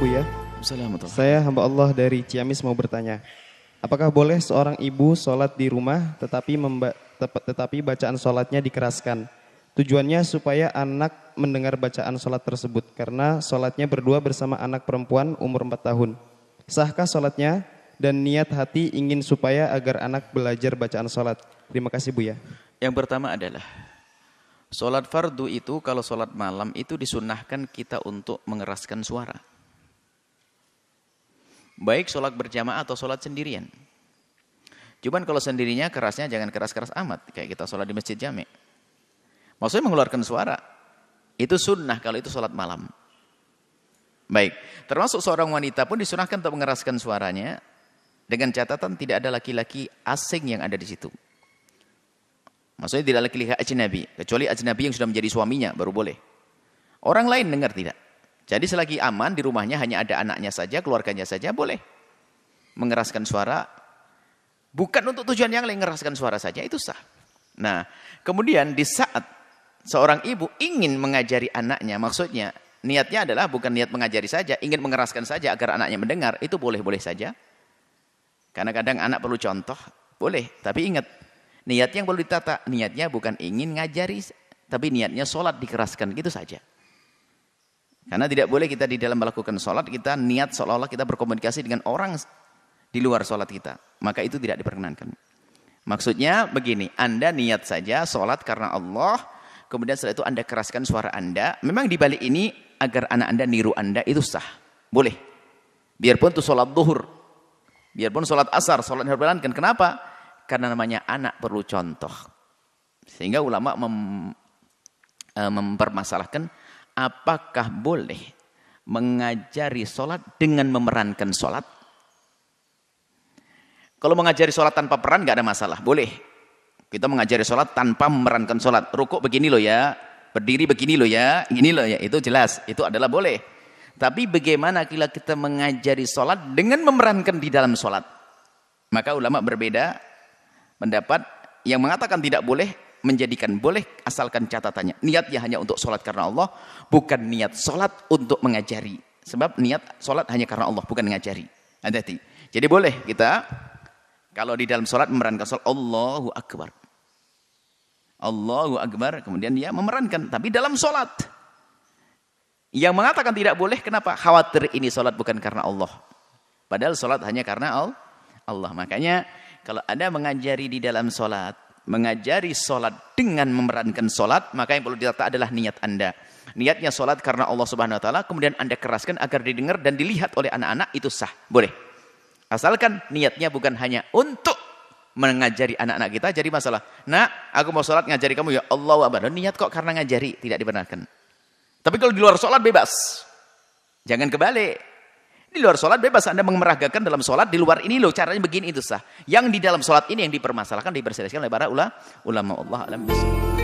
Buya. Assalamualaikum. Saya hamba Allah dari Ciamis mau bertanya. Apakah boleh seorang ibu sholat di rumah tetapi bacaan sholatnya dikeraskan? Tujuannya supaya anak mendengar bacaan sholat tersebut karena sholatnya berdua bersama anak perempuan umur 4 tahun. Sahkah sholatnya? Dan niat hati ingin supaya agar anak belajar bacaan sholat. Terima kasih Buya. Yang pertama adalah sholat fardu itu kalau sholat malam itu disunahkan kita untuk mengeraskan suara. Baik sholat berjamaah atau sholat sendirian. Cuman kalau sendirinya kerasnya jangan keras-keras amat. Kayak kita sholat di masjid jami'. Maksudnya mengeluarkan suara. Itu sunnah kalau itu sholat malam. Baik. Termasuk seorang wanita pun disunahkan untuk mengeraskan suaranya. Dengan catatan tidak ada laki-laki asing yang ada di situ. Maksudnya tidak laki-laki ajnabi. Kecuali ajnabi yang sudah menjadi suaminya baru boleh. Orang lain dengar tidak. Jadi selagi aman di rumahnya hanya ada anaknya saja, keluarganya saja boleh. Mengeraskan suara. Bukan untuk tujuan yang lain, mengeraskan suara saja itu sah. Nah kemudian di saat seorang ibu ingin mengajari anaknya, maksudnya niatnya adalah bukan niat mengajari saja, ingin mengeraskan saja agar anaknya mendengar, itu boleh-boleh saja. Karena kadang anak perlu contoh, boleh. Tapi ingat, niat yang perlu ditata, niatnya bukan ingin ngajari, tapi niatnya sholat dikeraskan, gitu saja. Karena tidak boleh kita di dalam melakukan sholat, kita niat seolah-olah kita berkomunikasi dengan orang di luar sholat kita. Maka itu tidak diperkenankan. Maksudnya begini, Anda niat saja sholat karena Allah, kemudian setelah itu Anda keraskan suara Anda. Memang di balik ini, agar anak Anda niru Anda, itu sah. Boleh. Biarpun itu sholat zuhur. Biarpun sholat asar, sholat yang diperkenankan. Kenapa? Karena namanya anak perlu contoh. Sehingga ulama mempermasalahkan apakah boleh mengajari sholat dengan memerankan sholat. Kalau mengajari sholat tanpa peran nggak ada masalah, boleh. Kita mengajari sholat tanpa memerankan sholat. Rukuk begini loh ya, berdiri begini loh ya, gini loh ya, itu jelas, itu adalah boleh. Tapi bagaimana bila kita mengajari sholat dengan memerankan di dalam sholat? Maka ulama berbeda pendapat. Yang mengatakan tidak boleh, menjadikan boleh, asalkan catatannya niatnya hanya untuk sholat karena Allah, bukan niat sholat untuk mengajari. Sebab niat sholat hanya karena Allah, bukan mengajari. Hati-hati. Jadi boleh kita kalau di dalam sholat memerankan sholat, Allahu Akbar. Allahu Akbar, kemudian dia memerankan. Tapi dalam sholat. Yang mengatakan tidak boleh, kenapa? Khawatir ini sholat bukan karena Allah. Padahal sholat hanya karena Allah. Makanya kalau Anda mengajari di dalam sholat, mengajari sholat dengan memerankan sholat, maka yang perlu ditata adalah niat Anda. Niatnya sholat karena Allah Subhanahu Wa Taala, kemudian Anda keraskan agar didengar dan dilihat oleh anak-anak, itu sah. Boleh. Asalkan niatnya bukan hanya untuk mengajari anak-anak kita, jadi masalah. Nak, aku mau sholat ngajari kamu ya Allahu Akbar. Niat kok karena ngajari, tidak dibenarkan. Tapi kalau di luar sholat bebas. Jangan kebalik. Di luar sholat bebas. Anda mengeragakan dalam sholat. Di luar ini loh caranya begini, itu sah. Yang di dalam sholat ini yang dipermasalahkan, diperselisihkan oleh para ulama. Allah alam bismillah.